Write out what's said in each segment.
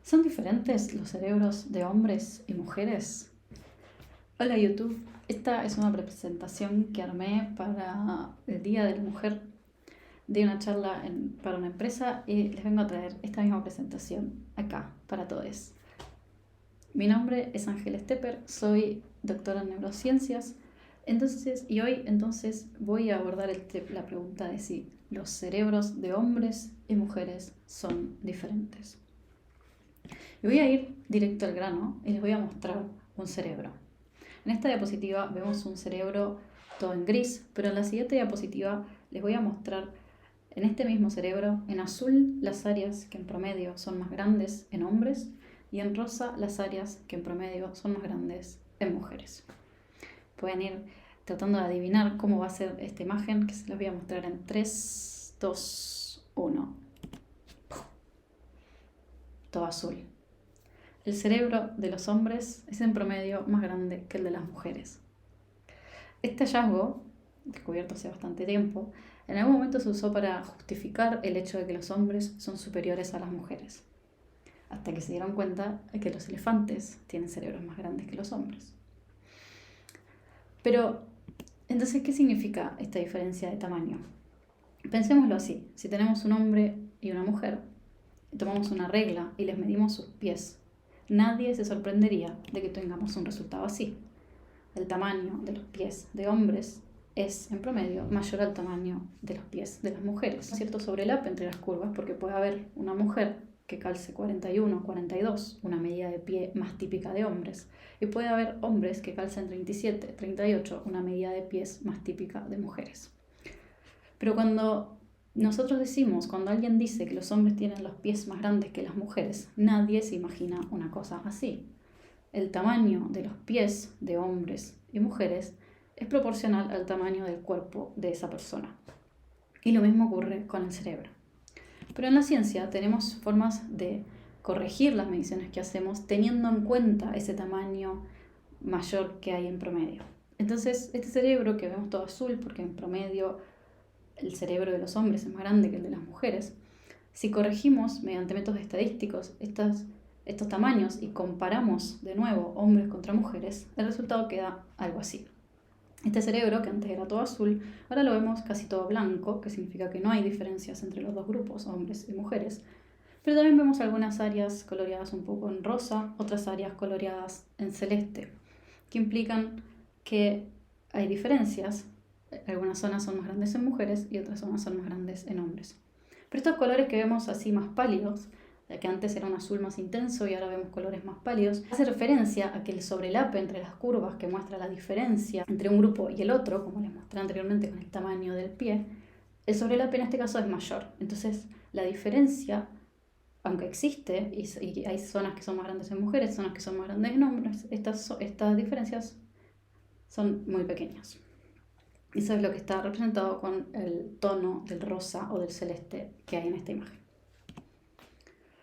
¿Son diferentes los cerebros de hombres y mujeres? Hola YouTube, esta es una presentación que armé para el Día de la Mujer. Di una charla para una empresa y les vengo a traer esta misma presentación acá para todos. Mi nombre es Ángeles Tepper, soy doctora en neurociencias. Y hoy voy a abordar la pregunta de si los cerebros de hombres y mujeres son diferentes. Y voy a ir directo al grano y les voy a mostrar un cerebro. En esta diapositiva vemos un cerebro todo en gris, pero en la siguiente diapositiva les voy a mostrar en este mismo cerebro, en azul, las áreas que en promedio son más grandes en hombres y en rosa las áreas que en promedio son más grandes en mujeres. Pueden ir tratando de adivinar cómo va a ser esta imagen, que se las voy a mostrar en 3, 2, 1. Todo azul. El cerebro de los hombres es en promedio más grande que el de las mujeres. Este hallazgo, descubierto hace bastante tiempo, en algún momento se usó para justificar el hecho de que los hombres son superiores a las mujeres, hasta que se dieron cuenta de que los elefantes tienen cerebros más grandes que los hombres. Pero, entonces, ¿qué significa esta diferencia de tamaño? Pensémoslo así: si tenemos un hombre y una mujer, tomamos una regla y les medimos sus pies, nadie se sorprendería de que tengamos un resultado así. El tamaño de los pies de hombres es, en promedio, mayor al tamaño de los pies de las mujeres. Hay cierto sobrelape entre las curvas porque puede haber una mujer que calce 41, 42, una medida de pie más típica de hombres, y puede haber hombres que calcen 37, 38, una medida de pies más típica de mujeres. Pero cuando alguien dice que los hombres tienen los pies más grandes que las mujeres, nadie se imagina una cosa así. El tamaño de los pies de hombres y mujeres es proporcional al tamaño del cuerpo de esa persona. Y lo mismo ocurre con el cerebro. Pero en la ciencia tenemos formas de corregir las mediciones que hacemos teniendo en cuenta ese tamaño mayor que hay en promedio. Entonces, este cerebro que vemos todo azul, porque en promedio el cerebro de los hombres es más grande que el de las mujeres, si corregimos mediante métodos estadísticos estos tamaños y comparamos de nuevo hombres contra mujeres, el resultado queda algo así. Este cerebro, que antes era todo azul, ahora lo vemos casi todo blanco, que significa que no hay diferencias entre los dos grupos, hombres y mujeres. Pero también vemos algunas áreas coloreadas un poco en rosa, otras áreas coloreadas en celeste, que implican que hay diferencias. Algunas zonas son más grandes en mujeres y otras zonas son más grandes en hombres. Pero estos colores que vemos así más pálidos, que antes era un azul más intenso y ahora vemos colores más pálidos, hace referencia a que el sobrelape entre las curvas que muestra la diferencia entre un grupo y el otro, como les mostré anteriormente con el tamaño del pie, el sobrelape en este caso es mayor. Entonces la diferencia, aunque existe y hay zonas que son más grandes en mujeres, zonas que son más grandes en hombres, estas diferencias son muy pequeñas. Eso es lo que está representado con el tono del rosa o del celeste que hay en esta imagen.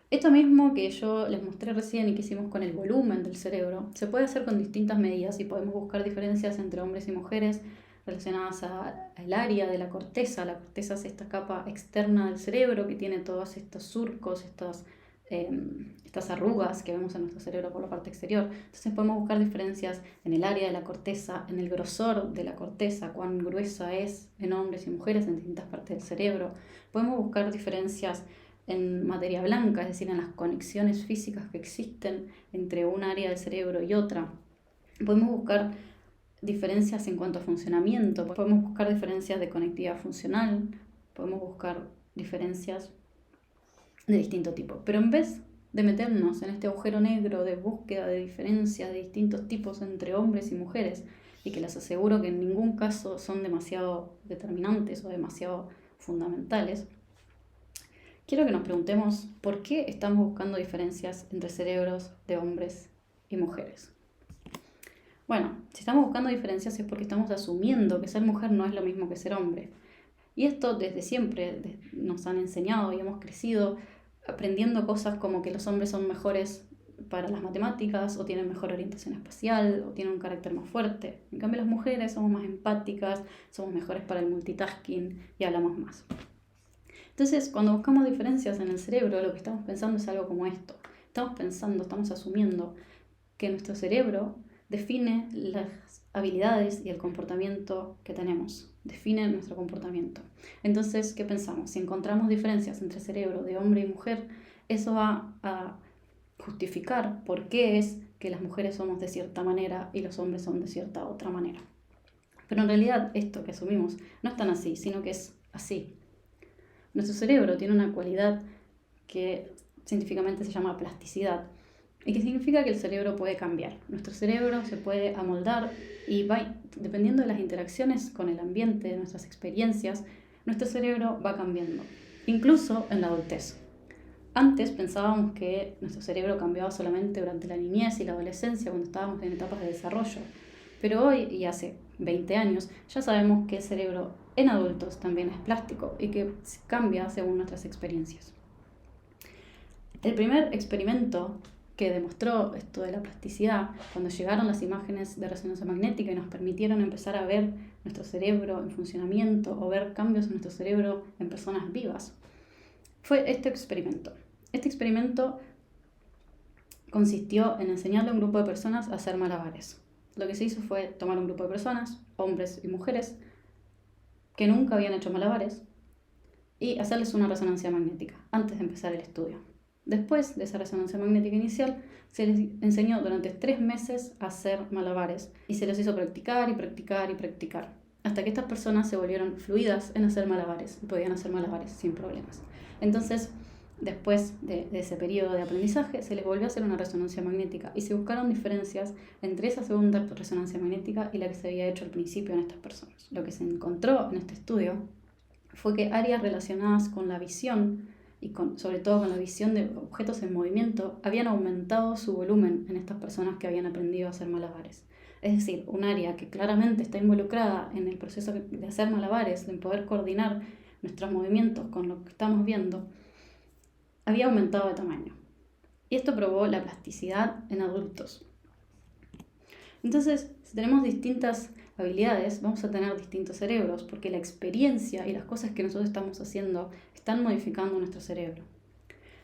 Esto mismo que yo les mostré recién y que hicimos con el volumen del cerebro, se puede hacer con distintas medidas y podemos buscar diferencias entre hombres y mujeres relacionadas al área de la corteza. La corteza es esta capa externa del cerebro que tiene todos estos surcos, estas arrugas que vemos en nuestro cerebro por la parte exterior. Entonces podemos buscar diferencias en el área de la corteza, en el grosor de la corteza, cuán gruesa es en hombres y mujeres en distintas partes del cerebro. Podemos buscar diferencias en materia blanca, es decir, en las conexiones físicas que existen entre un área del cerebro y otra. Podemos buscar diferencias en cuanto a funcionamiento, podemos buscar diferencias de conectividad funcional, podemos buscar diferencias de distinto tipo. Pero en vez de meternos en este agujero negro de búsqueda de diferencias de distintos tipos entre hombres y mujeres, y que les aseguro que en ningún caso son demasiado determinantes o demasiado fundamentales, quiero que nos preguntemos por qué estamos buscando diferencias entre cerebros de hombres y mujeres. Bueno, si estamos buscando diferencias es porque estamos asumiendo que ser mujer no es lo mismo que ser hombre. Y esto desde siempre nos han enseñado y hemos crecido aprendiendo cosas como que los hombres son mejores para las matemáticas o tienen mejor orientación espacial o tienen un carácter más fuerte. En cambio las mujeres somos más empáticas, somos mejores para el multitasking y hablamos más. Entonces, cuando buscamos diferencias en el cerebro, lo que estamos pensando es algo como esto. Estamos pensando, estamos asumiendo que nuestro cerebro define las habilidades y el comportamiento que tenemos, define nuestro comportamiento. Entonces, ¿qué pensamos? Si encontramos diferencias entre cerebro de hombre y mujer, eso va a justificar por qué es que las mujeres somos de cierta manera y los hombres son de cierta otra manera. Pero en realidad esto que asumimos no es tan así, sino que es así. Nuestro cerebro tiene una cualidad que científicamente se llama plasticidad, y que significa que el cerebro puede cambiar. Nuestro cerebro se puede amoldar y va, dependiendo de las interacciones con el ambiente, de nuestras experiencias, nuestro cerebro va cambiando, incluso en la adultez. Antes pensábamos que nuestro cerebro cambiaba solamente durante la niñez y la adolescencia, cuando estábamos en etapas de desarrollo. Pero hoy, y hace 20 años, ya sabemos que el cerebro en adultos también es plástico y que cambia según nuestras experiencias. El primer experimento que demostró esto de la plasticidad, cuando llegaron las imágenes de resonancia magnética y nos permitieron empezar a ver nuestro cerebro en funcionamiento o ver cambios en nuestro cerebro en personas vivas, fue este experimento. Este experimento consistió en enseñarle a un grupo de personas a hacer malabares. Lo que se hizo fue tomar un grupo de personas, hombres y mujeres, que nunca habían hecho malabares, y hacerles una resonancia magnética antes de empezar el estudio. Después de esa resonancia magnética inicial, se les enseñó durante 3 meses a hacer malabares y se les hizo practicar y practicar y practicar, hasta que estas personas se volvieron fluidas en hacer malabares y podían hacer malabares sin problemas. Entonces, después de ese periodo de aprendizaje, se les volvió a hacer una resonancia magnética y se buscaron diferencias entre esa segunda resonancia magnética y la que se había hecho al principio en estas personas. Lo que se encontró en este estudio fue que áreas relacionadas con la visión y sobre todo con la visión de objetos en movimiento, habían aumentado su volumen en estas personas que habían aprendido a hacer malabares. Es decir, un área que claramente está involucrada en el proceso de hacer malabares, de poder coordinar nuestros movimientos con lo que estamos viendo, había aumentado de tamaño. Y esto probó la plasticidad en adultos. Entonces, si tenemos distintas habilidades, vamos a tener distintos cerebros, porque la experiencia y las cosas que nosotros estamos haciendo están modificando nuestro cerebro.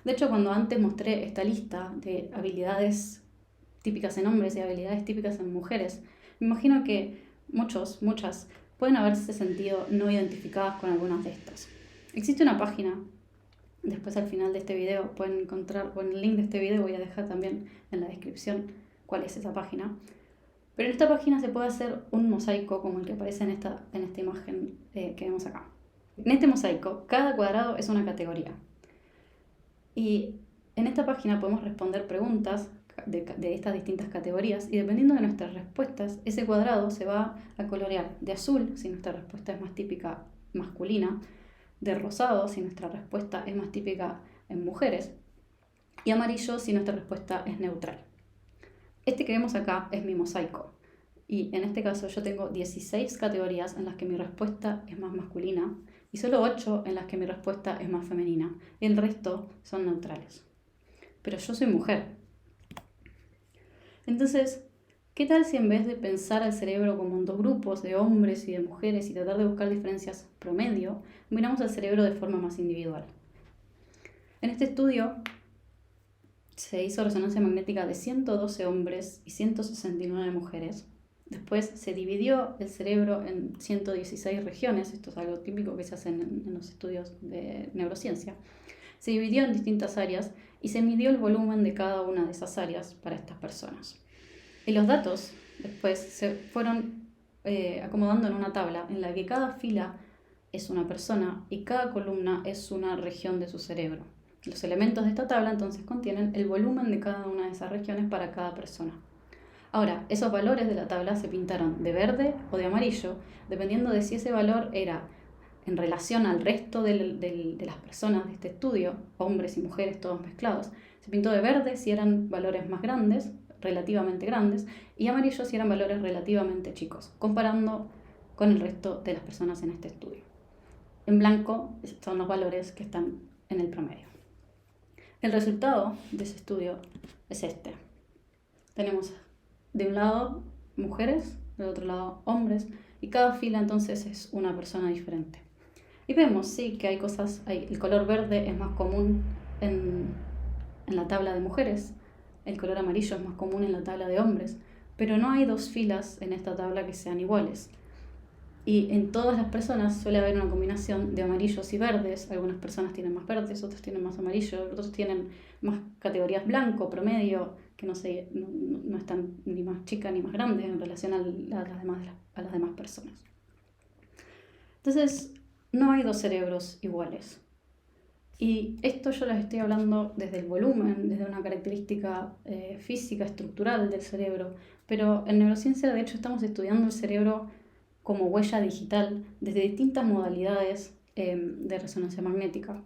De hecho, cuando antes mostré esta lista de habilidades típicas en hombres y habilidades típicas en mujeres, me imagino que muchas pueden haberse sentido no identificadas con algunas de estas. Existe una página, después al final de este video pueden encontrar, o en el link de este video voy a dejar también en la descripción cuál es esa página. Pero en esta página se puede hacer un mosaico como el que aparece en esta imagen que vemos acá. En este mosaico, cada cuadrado es una categoría. Y en esta página podemos responder preguntas de estas distintas categorías y dependiendo de nuestras respuestas, ese cuadrado se va a colorear de azul si nuestra respuesta es más típica masculina, de rosado si nuestra respuesta es más típica en mujeres y amarillo si nuestra respuesta es neutral. Este que vemos acá es mi mosaico y en este caso yo tengo 16 categorías en las que mi respuesta es más masculina y solo 8 en las que mi respuesta es más femenina y el resto son neutrales. Pero yo soy mujer. Entonces, ¿qué tal si en vez de pensar al cerebro como en 2 grupos de hombres y de mujeres y tratar de buscar diferencias promedio, miramos al cerebro de forma más individual? En este estudio se hizo resonancia magnética de 112 hombres y 169 mujeres. Después se dividió el cerebro en 116 regiones, esto es algo típico que se hace en los estudios de neurociencia. Se dividió en distintas áreas y se midió el volumen de cada una de esas áreas para estas personas. Y los datos después se fueron acomodando en una tabla en la que cada fila es una persona y cada columna es una región de su cerebro. Los elementos de esta tabla entonces contienen el volumen de cada una de esas regiones para cada persona. Ahora, esos valores de la tabla se pintaron de verde o de amarillo, dependiendo de si ese valor era en relación al resto de las personas de este estudio, hombres y mujeres todos mezclados. Se pintó de verde si eran valores más grandes, relativamente grandes, y amarillo si eran valores relativamente chicos, comparando con el resto de las personas en este estudio. En blanco son los valores que están en el promedio. El resultado de ese estudio es este. Tenemos de un lado mujeres, del otro lado hombres, y cada fila entonces es una persona diferente. Y vemos, sí, que hay cosas, el color verde es más común en en la tabla de mujeres, el color amarillo es más común en la tabla de hombres, pero no hay 2 filas en esta tabla que sean iguales. Y en todas las personas suele haber una combinación de amarillos y verdes. Algunas personas tienen más verdes, otras tienen más amarillo, otros tienen más categorías blanco, promedio, que no están ni más chicas ni más grandes en relación a las demás personas. Entonces, no hay 2 cerebros iguales. Y esto yo les estoy hablando desde el volumen, desde una característica física, estructural del cerebro. Pero en neurociencia, de hecho, estamos estudiando el cerebro como huella digital desde distintas modalidades de resonancia magnética.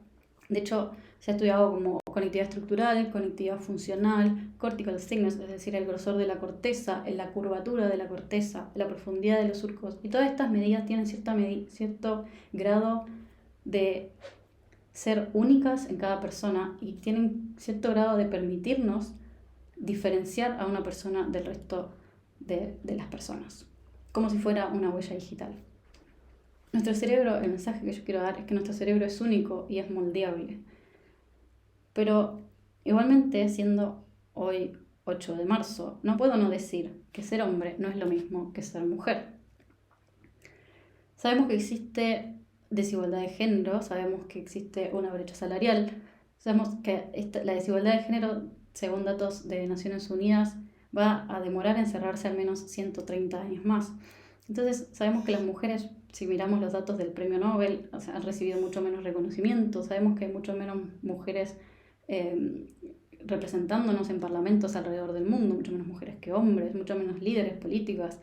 De hecho, se ha estudiado como conectividad estructural, conectividad funcional, cortical thickness, es decir, el grosor de la corteza, la curvatura de la corteza, la profundidad de los surcos. Y todas estas medidas tienen cierto grado de ser únicas en cada persona y tienen cierto grado de permitirnos diferenciar a una persona del resto de las personas, como si fuera una huella digital. Nuestro cerebro, el mensaje que yo quiero dar es que nuestro cerebro es único y es moldeable. Pero igualmente, siendo hoy 8 de marzo, no puedo no decir que ser hombre no es lo mismo que ser mujer. Sabemos que existe desigualdad de género, sabemos que existe una brecha salarial, sabemos que la desigualdad de género, según datos de Naciones Unidas, va a demorar en cerrarse al menos 130 años más. Entonces sabemos que las mujeres, si miramos los datos del premio Nobel, han recibido mucho menos reconocimiento, sabemos que hay mucho menos mujeres representándonos en parlamentos alrededor del mundo, mucho menos mujeres que hombres, mucho menos líderes políticas.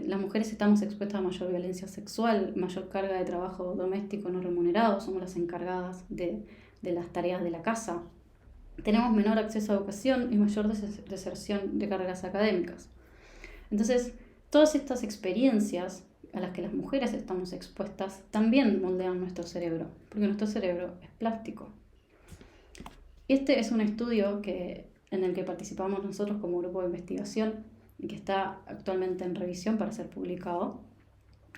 Las mujeres estamos expuestas a mayor violencia sexual, mayor carga de trabajo doméstico no remunerado, somos las encargadas de las tareas de la casa. Tenemos menor acceso a educación y mayor deserción de carreras académicas. Entonces, todas estas experiencias a las que las mujeres estamos expuestas también moldean nuestro cerebro, porque nuestro cerebro es plástico. Este es un estudio en el que participamos nosotros como grupo de investigación y que está actualmente en revisión para ser publicado,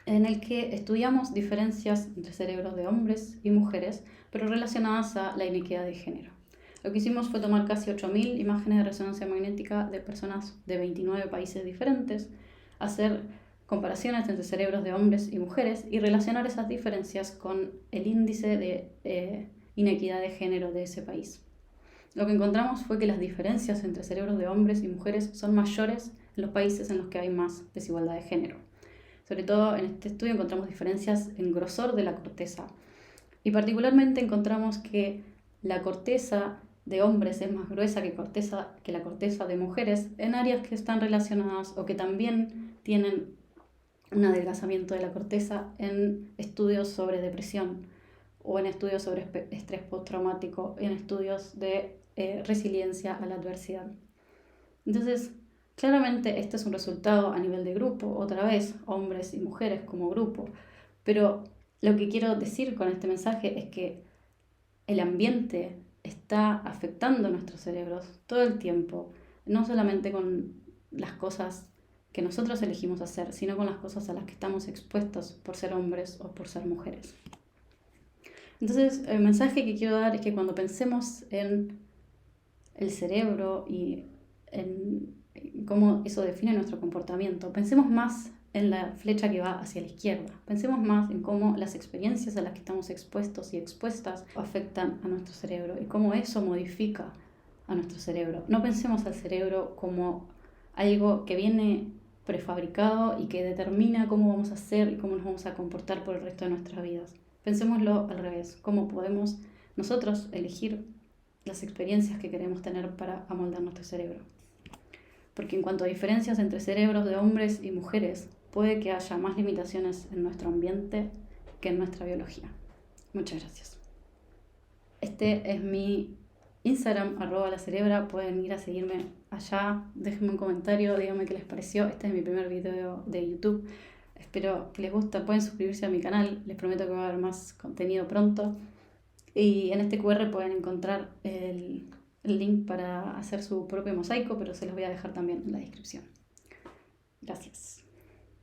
en el que estudiamos diferencias entre cerebros de hombres y mujeres, pero relacionadas a la inequidad de género. Lo que hicimos fue tomar casi 8.000 imágenes de resonancia magnética de personas de 29 países diferentes, hacer comparaciones entre cerebros de hombres y mujeres y relacionar esas diferencias con el índice de inequidad de género de ese país. Lo que encontramos fue que las diferencias entre cerebros de hombres y mujeres son mayores en los países en los que hay más desigualdad de género. Sobre todo en este estudio encontramos diferencias en grosor de la corteza. Y particularmente encontramos que la corteza de hombres es más gruesa que la corteza de mujeres en áreas que están relacionadas o que también tienen un adelgazamiento de la corteza en estudios sobre depresión o en estudios sobre estrés postraumático, en estudios de resiliencia a la adversidad. Entonces, claramente este es un resultado a nivel de grupo, otra vez, hombres y mujeres como grupo, pero lo que quiero decir con este mensaje es que el ambiente está afectando nuestros cerebros todo el tiempo, no solamente con las cosas que nosotros elegimos hacer, sino con las cosas a las que estamos expuestos por ser hombres o por ser mujeres. Entonces, el mensaje que quiero dar es que cuando pensemos en el cerebro y en cómo eso define nuestro comportamiento, pensemos más en la flecha que va hacia la izquierda. Pensemos más en cómo las experiencias a las que estamos expuestos y expuestas afectan a nuestro cerebro y cómo eso modifica a nuestro cerebro. No pensemos al cerebro como algo que viene prefabricado y que determina cómo vamos a hacer y cómo nos vamos a comportar por el resto de nuestras vidas. Pensémoslo al revés, cómo podemos nosotros elegir las experiencias que queremos tener para amoldar nuestro cerebro. Porque en cuanto a diferencias entre cerebros de hombres y mujeres, puede que haya más limitaciones en nuestro ambiente que en nuestra biología. Muchas gracias. Este es mi Instagram, @lacerebra. Pueden ir a seguirme allá. Déjenme un comentario, díganme qué les pareció. Este es mi primer video de YouTube. Espero que les guste. Pueden suscribirse a mi canal. Les prometo que va a haber más contenido pronto. Y en este QR pueden encontrar el link para hacer su propio mosaico, pero se los voy a dejar también en la descripción. Gracias.